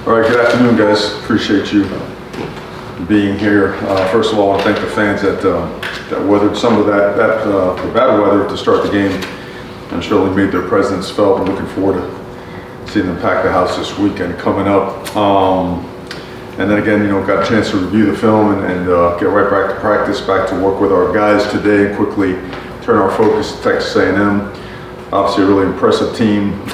All right, good afternoon, guys. Appreciate you being here. First of all, I want to thank the fans that weathered some of the bad weather to start the game and surely made their presence felt. I'm looking forward to seeing them pack the house this weekend coming up. And then again, got a chance to review the film and get right back to practice, back to work with our guys today, and quickly turn our focus to Texas A&M. Obviously a really impressive team,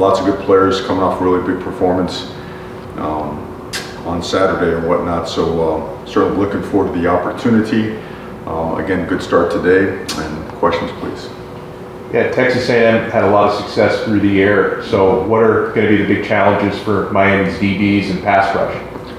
lots of good players coming off a really big performance on Saturday and whatnot. So certainly looking forward to the opportunity. Again, good start today. And questions, please. Yeah, Texas A&M had a lot of success through the air. So what are going to be the big challenges for Miami's DBs and pass rush?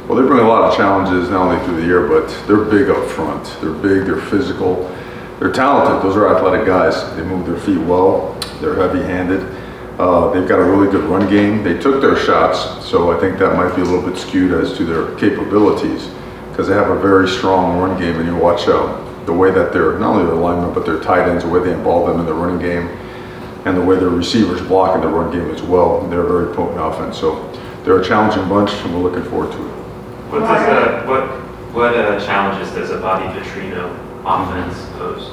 Well, they bring a lot of challenges not only through the air, but they're big up front. They're big, they're physical, they're talented. Those are athletic guys. They move their feet well, they're heavy-handed. They've got a really good run game. They took their shots, so I think that might be a little bit skewed as to their capabilities, because they have a very strong run game, and you watch the way that they're, not only their linemen, but their tight ends, the way they involve them in the running game, and the way their receivers block in the run game as well. They're a very potent offense, so they're a challenging bunch, and we're looking forward to it. What challenges does a Bobby Petrino offense pose?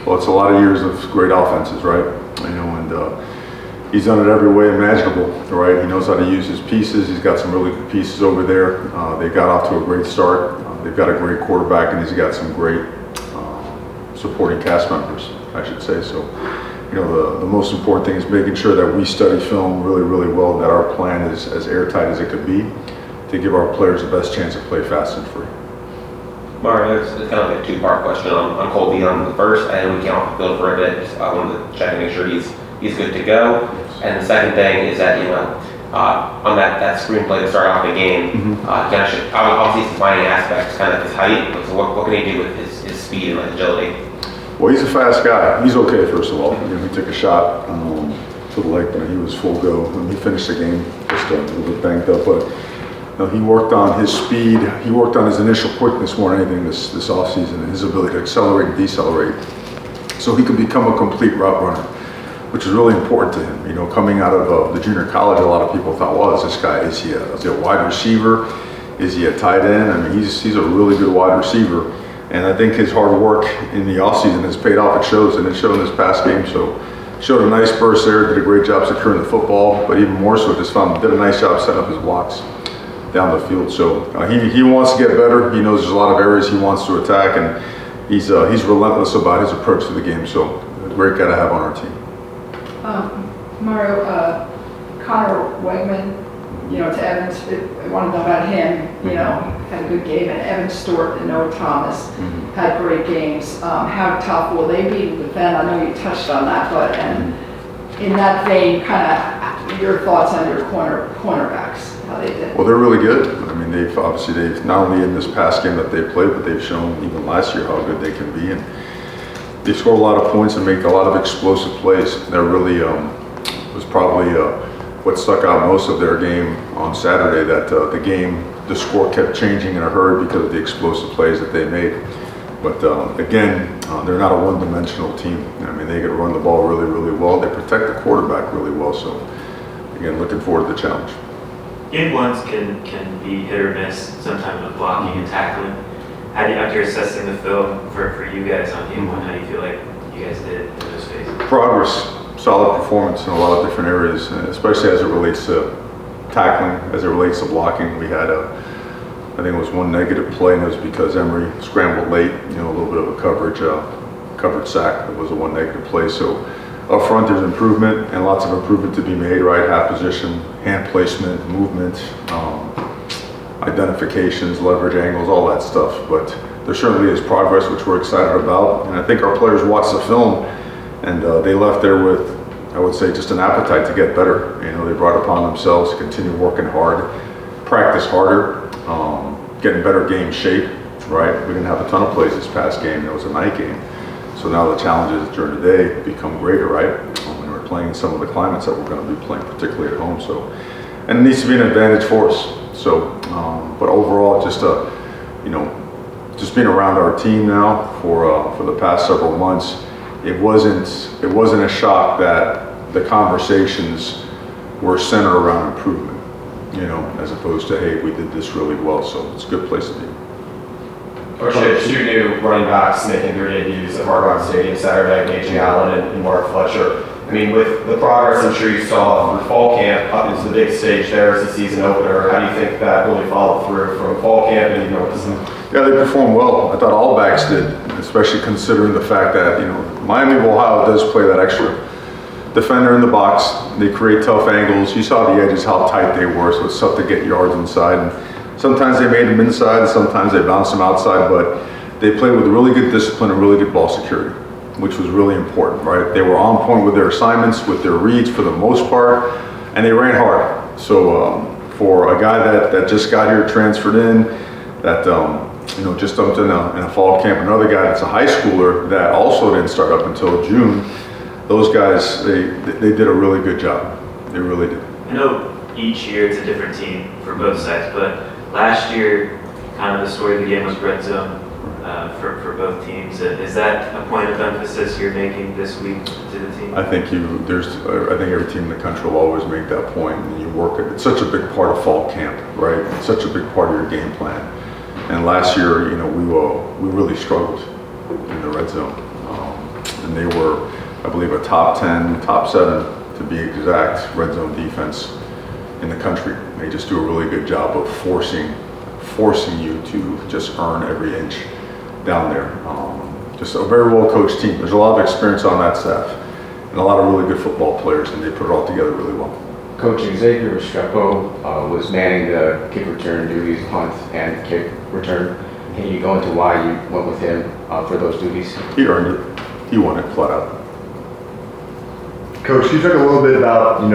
Well, it's a lot of years of great offenses, right? And he's done it every way imaginable, right? He knows how to use his pieces. He's got some really good pieces over there. They got off to a great start. They've got a great quarterback, and he's got some great supporting cast members, I should say. So, the most important thing is making sure that we study film really, really well, that our plan is as airtight as it could be, to give our players the best chance to play fast and free. Mario, it's kind of like a two-part question on Colby. On the first, and we can't off the field for a bit. I wanted to check and make sure he's good to go. And the second thing is that on that screenplay to start off the game, obviously he's defining aspects, kind of his height. So what can he do with his speed and agility? Well, he's a fast guy. He's okay, first of all. He took a shot to the leg, but he was full go. And he finished the game just a little bit banged up, but. He worked on his speed. He worked on his initial quickness more than anything this offseason, and his ability to accelerate and decelerate, so he could become a complete route runner, which is really important to him. Coming out of the junior college, a lot of people thought, well, is he a wide receiver? Is he a tight end? I mean, he's a really good wide receiver, and I think his hard work in the offseason has paid off. It shows, and it showed in this past game. So showed a nice burst there, did a great job securing the football, but even more so, did a nice job setting up his blocks down the field. So he wants to get better. He knows there's a lot of areas he wants to attack, and he's relentless about his approach to the game. So a great guy to have on our team. Mario, Connor Wegman, to Evans, I want to know about him. Had a good game, and Evan Stewart and Noah Thomas had great games. How tough will they be to defend? I know you touched on that, but in that vein, kind of your thoughts on your cornerbacks. How they did. Well, they're really good. I mean, they've not only in this past game that they played, but they've shown even last year how good they can be, and they score a lot of points and make a lot of explosive plays. They're really was probably what stuck out most of their game on Saturday. That the score kept changing in a hurry because of the explosive plays that they made. But again, they're not a one-dimensional team. I mean, they can run the ball really, really well. They protect the quarterback really well. So again, looking forward to the challenge. Game ones can be hit or miss sometimes with blocking and tackling. After assessing the film for you guys on game one, how do you feel like you guys did in those phases? Progress, solid performance in a lot of different areas, especially as it relates to tackling, as it relates to blocking. We had I think it was one negative play, and it was because Emery scrambled late, a little bit of a coverage sack. It was a one negative play. So up front, there's improvement, and lots of improvement to be made, right? Half position, hand placement, movement, identifications, leverage angles, all that stuff. But there certainly is progress, which we're excited about. And I think our players watched the film, and they left there with, I would say, just an appetite to get better. They brought it upon themselves to continue working hard, practice harder, getting better game shape, right? We didn't have a ton of plays this past game. It was a night game. So now the challenges during the day become greater, right? When we're playing in some of the climates that we're going to be playing, particularly at home. So, and it needs to be an advantage for us. So, but overall, just being around our team now for the past several months, it wasn't a shock that the conversations were centered around improvement. as opposed to, hey, we did this really well. So it's a good place to be. Coach, you had two new running backs making their debuts at Hard Rock Stadium Saturday, AJ Allen and Mark Fletcher. I mean, with the progress I'm sure you saw through fall camp up into the big stage there as a season opener, how do you think that really followed through from fall camp and even with the Yeah, they performed well. I thought all backs did, especially considering the fact that, Miami of Ohio does play that extra defender in the box. They create tough angles. You saw the edges, how tight they were, so it's tough to get yards inside. And sometimes they made them inside, and sometimes they bounced them outside, but they played with really good discipline and really good ball security, which was really important, right? They were on point with their assignments, with their reads for the most part, and they ran hard. So for a guy that just got here, transferred in, that just jumped in a fall camp, another guy that's a high schooler that also didn't start up until June, those guys, they did a really good job. They really did. I know each year it's a different team for both sides, but last year, kind of the story of the game was red zone for both teams. Is that a point of emphasis you're making this week to the team? I think I think every team in the country will always make that point, and you work it. It's such a big part of fall camp, right? It's such a big part of your game plan. And last year, we really struggled in the red zone, and they were, I believe, a top 10, top 7 to be exact, red zone defense in the country. They just do a really good job of forcing you to just earn every inch down there. Just a very well coached team. There's a lot of experience on that staff and a lot of really good football players, and they put it all together really well. Coach Xavier Restrepo was manning the kick return duties, punt and kick return. Can you go into why you went with him for those duties? He earned it. He won it flat out. Coach, can you talk a little bit about, you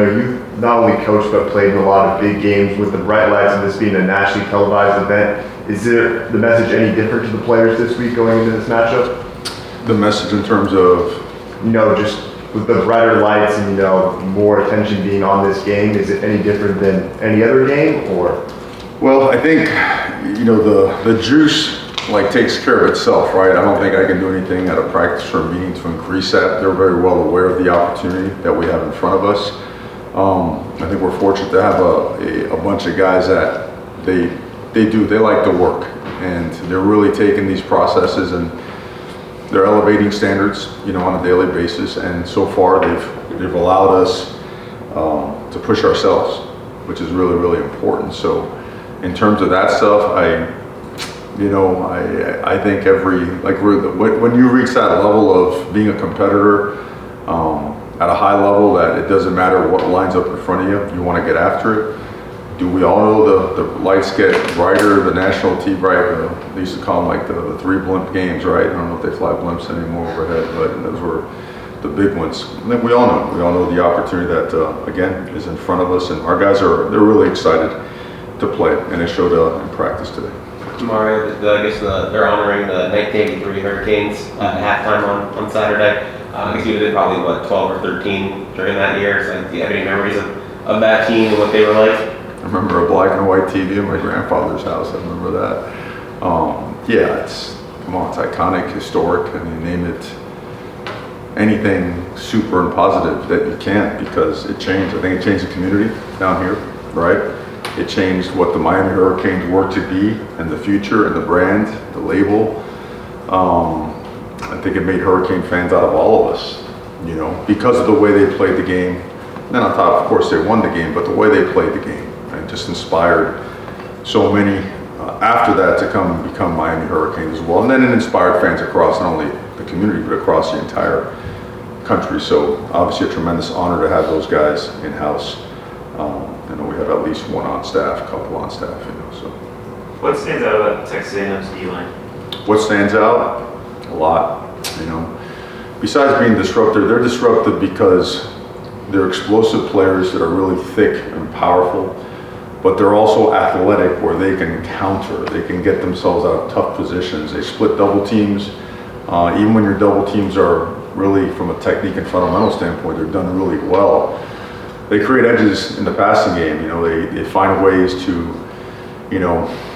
not only coached but played in a lot of big games with the bright lights and this being a nationally televised event. Is the message any different to the players this week going into this matchup? The message in terms of? Just with the brighter lights and, more attention being on this game, is it any different than any other game or? Well, I think, the juice takes care of itself, right? I don't think I can do anything at a practice or a meeting to increase that. They're very well aware of the opportunity that we have in front of us. I think we're fortunate to have a bunch of guys that they like to work, and they're really taking these processes and they're elevating standards, on a daily basis. And so far they've allowed us to push ourselves, which is really, really important. So in terms of that stuff, I think when you reach that level of being a competitor at a high level, that it doesn't matter what lines up in front of you, you want to get after it. Do we all know the lights get brighter, the national TV, right? They used to call them the 3 blimp games, right? I don't know if they fly blimps anymore overhead, but those were the big ones. I think we all know the opportunity that, again, is in front of us, and our guys they're really excited to play, and it showed in practice today. Mario, they're honoring the 1983 Hurricanes at halftime on Saturday. I guess you did probably, 12 or 13 during that year. So do you have any memories of that team and what they were like? I remember a black and white TV in my grandfather's house. I remember that. It's iconic, historic. I mean, name it anything super and positive that you can't, because it changed. I think it changed the community down here, right? It changed what the Miami Hurricanes were to be, and the future, and the brand, the label. I think it made Hurricane fans out of all of us, because of the way they played the game. And then on top, of course, they won the game, but the way they played the game, and just inspired so many after that to come and become Miami Hurricanes as well. And then it inspired fans across not only the community, but across the entire country. So obviously a tremendous honor to have those guys in-house. I know we have at least one on staff, a couple on staff, so. What stands out about Texas A&M's D-line? What stands out? A lot, Besides being disruptive, they're disruptive because they're explosive players that are really thick and powerful, but they're also athletic where they can counter, they can get themselves out of tough positions. They split double teams. Even when your double teams are really, from a technique and fundamental standpoint, they're done really well. They create edges in the passing game. They find ways to,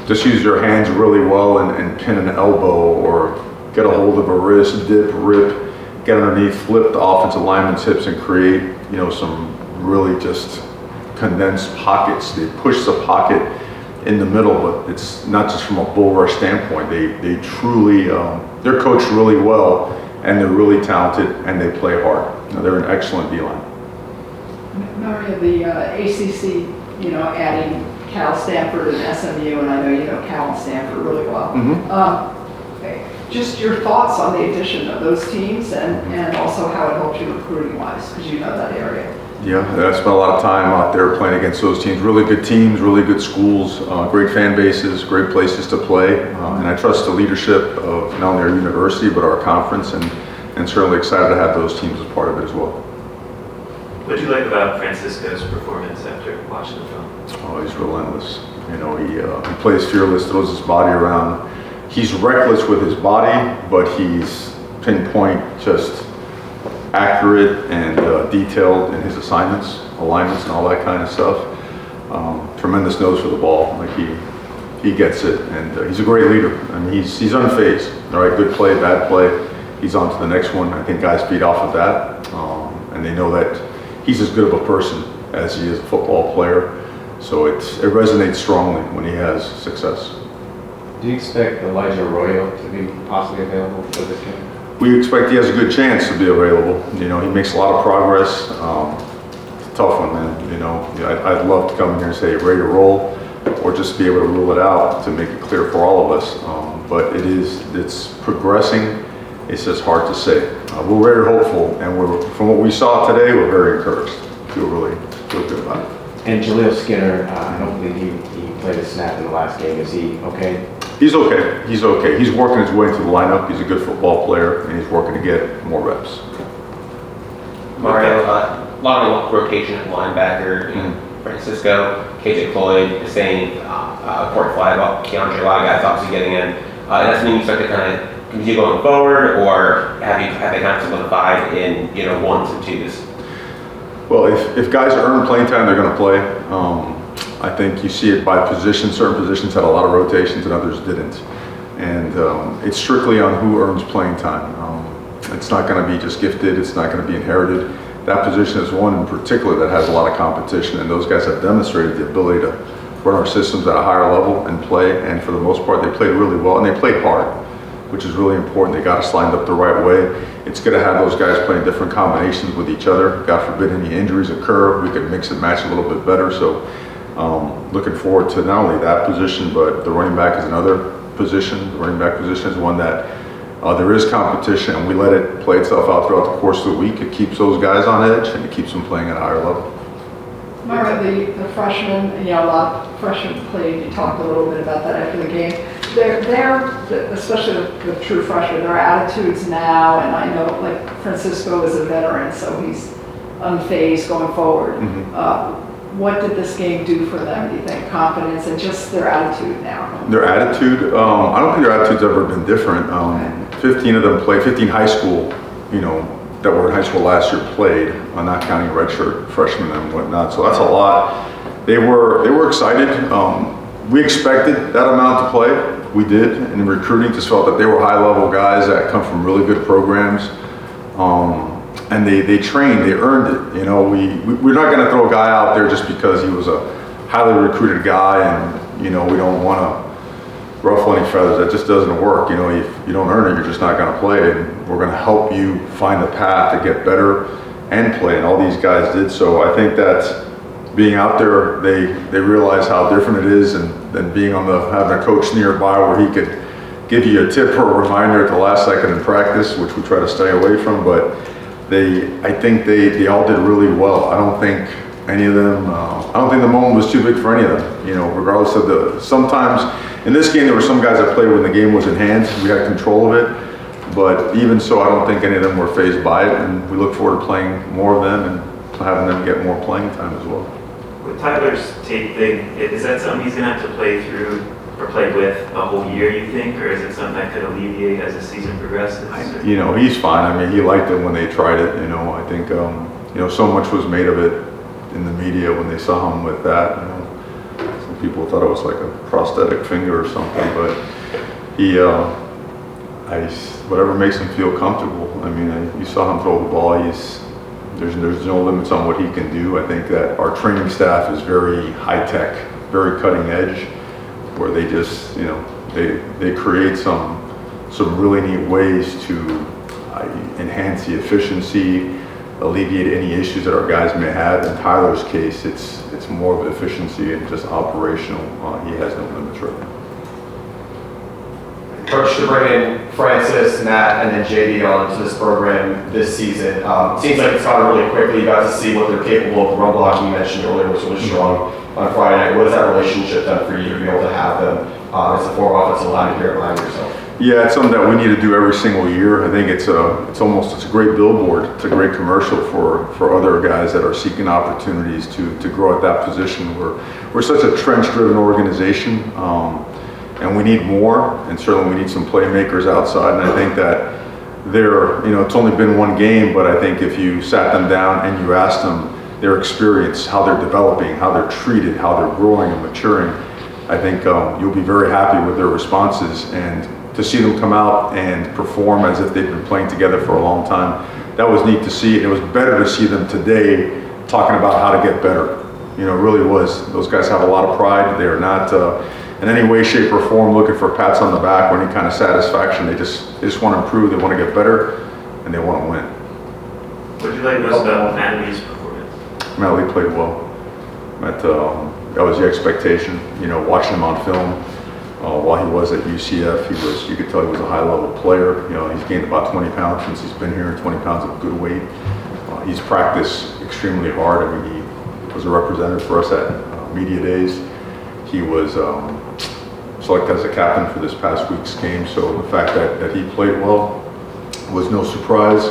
just use their hands really well and pin an elbow or get a hold of a wrist, dip, rip, get underneath, flip the offensive lineman's hips and create, some really just condensed pockets. They push the pocket in the middle, but it's not just from a bull rush standpoint. They truly, they're coached really well, and they're really talented, and they play hard. They're an excellent D-line. Mario, the ACC, adding Cal, Stanford, and SMU, and I know you know Cal and Stanford really well. Just your thoughts on the addition of those teams and also how it helped you recruiting-wise, because you know that area. Yeah, I spent a lot of time out there playing against those teams. Really good teams, really good schools, great fan bases, great places to play. And I trust the leadership of not only our university, but our conference, and certainly excited to have those teams as part of it as well. What did you like about Francisco's performance after watching the film? Oh, he's relentless. He plays fearless, throws his body around. He's reckless with his body, but he's pinpoint, just accurate and detailed in his assignments, alignments, and all that kind of stuff. Tremendous nose for the ball. Like he gets it, and he's a great leader. I mean, he's unfazed. All right, good play, bad play. He's on to the next one. I think guys feed off of that, and they know that he's as good of a person as he is a football player. So it resonates strongly when he has success. Do you expect Elijah Arroyo to be possibly available for this game? We expect he has a good chance to be available. He makes a lot of progress. It's a tough one, man. I'd love to come in here and say ready to roll, or just be able to rule it out to make it clear for all of us. But it's progressing. It's just hard to say. We're very hopeful, and from what we saw today, we're very encouraged. Feel good about it. And Jaleel Skinner, I don't believe he played a snap in the last game. Is he okay? He's okay. He's okay. He's working his way into the lineup. He's a good football player, and he's working to get more reps. Mario, a lot of rotation at linebacker. Francisco, KJ Floyd, the same, Court Flagg, Keandre, a lot of guys obviously getting in. That's something you expect to kind of continue going forward, or have they kind of solidified in ones and twos? Well, if guys earn playing time, they're going to play. I think you see it by position. Certain positions had a lot of rotations and others didn't. And it's strictly on who earns playing time. It's not going to be just gifted. It's not going to be inherited. That position is one in particular that has a lot of competition, and those guys have demonstrated the ability to run our systems at a higher level and play. And for the most part, they played really well, and they played hard, which is really important. They got us lined up the right way. It's good to have those guys playing different combinations with each other. God forbid any injuries occur, we could mix and match a little bit better. So looking forward to not only that position, but the running back is another position. The running back position is one that there is competition, and we let it play itself out throughout the course of the week. It keeps those guys on edge, and it keeps them playing at a higher level. Mario, the freshmen, a lot of freshmen played. You talked a little bit about that after the game. They're especially the true freshmen, their attitudes now, and I know like Francisco is a veteran, so he's unfazed going forward. What did this game do for them, do you think? Confidence and just their attitude now? Their attitude? I don't think their attitude's ever been different. 15 of them played, 15 high school, that were in high school last year played, not counting redshirt freshmen and whatnot. So that's a lot. They were excited. We expected that amount to play. We did, and recruiting just felt that they were high-level guys that come from really good programs, and they trained, they earned it. We're not going to throw a guy out there just because he was a highly recruited guy, and we don't want to ruffle any feathers. That just doesn't work. If you don't earn it, you're just not going to play, and we're going to help you find a path to get better and play. And all these guys did. So I think that being out there, they realize how different it is, and than being having a coach nearby where he could give you a tip or a reminder at the last second in practice, which we try to stay away from. But I think they all did really well. I don't think any of them. I don't think the moment was too big for any of them. Regardless of sometimes in this game there were some guys that played when the game was in hand. We had control of it. But even so, I don't think any of them were fazed by it, and we look forward to playing more of them and having them get more playing time as well. With Tyler's tape thing, is that something he's going to have to play through or play with a whole year, you think? Or is it something that could alleviate as the season progresses? He's fine. I mean, he liked it when they tried it. I think, so much was made of it in the media when they saw him with that. Some people thought it was like a prosthetic finger or something, but whatever makes him feel comfortable. I mean, you saw him throw the ball. There's no limits on what he can do. I think that our training staff is very high tech, very cutting edge, where they just, you know, they create some really neat ways to enhance the efficiency, alleviate any issues that our guys may have. In Tyler's case, it's more of efficiency and just operational. He has no limits right now. Coach, to bring in Francis, Matt, and then JD onto this program this season, seems like it's gone really quickly. You got to see what they're capable of. The run block you mentioned earlier was really strong on Friday night. What has that relationship done for you to be able to have them as a former offensive lineman here at Miami yourself? Yeah, it's something that we need to do every single year. I think it's a great billboard. It's a great commercial for other guys that are seeking opportunities to grow at that position. We're such a trench-driven organization, and we need more. And certainly we need some playmakers outside. And I think that it's only been one game, but I think if you sat them down and you asked them their experience, how they're developing, how they're treated, how they're growing and maturing, I think you'll be very happy with their responses. And to see them come out and perform as if they've been playing together for a long time, that was neat to see. And it was better to see them today talking about how to get better. You know, it really was. Those guys have a lot of pride. They are not in any way, shape, or form looking for pats on the back or any kind of satisfaction. They just want to improve, they want to get better, and they want to win. What did you like most about Matt Lee's performance? Matt Lee played well. That was the expectation. You know, watching him on film, while he was at UCF, you could tell he was a high-level player. You know, he's gained about 20 pounds since he's been here, 20 pounds of good weight. He's practiced extremely hard. I mean, he was a representative for us at media days. He was selected as a captain for this past week's game, so the fact that he played well was no surprise.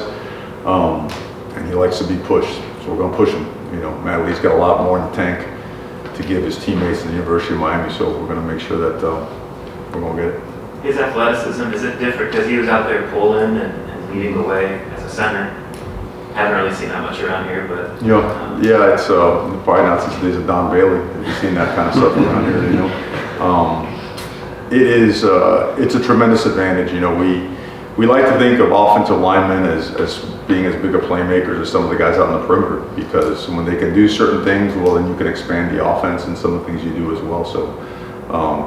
And he likes to be pushed, so we're going to push him. You know, Matt Lee's got a lot more in the tank to give his teammates in the University of Miami, so we're going to make sure that we're going to get it. His athleticism, is it different? Because he was out there pulling and leading the way as a center. Haven't really seen that much around here, but... Yeah, it's probably not since the days of Don Bailey. Have you seen that kind of stuff around here, you know? It's a tremendous advantage. You know, we like to think of offensive linemen as being as big a playmakers as some of the guys out on the perimeter, because when they can do certain things, well, then you can expand the offense and some of the things you do as well. So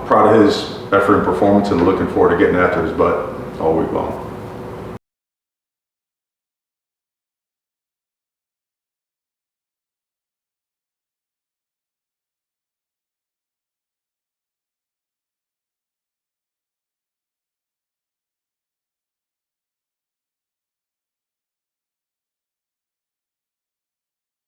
proud of his effort and performance and looking forward to getting after his butt all week long.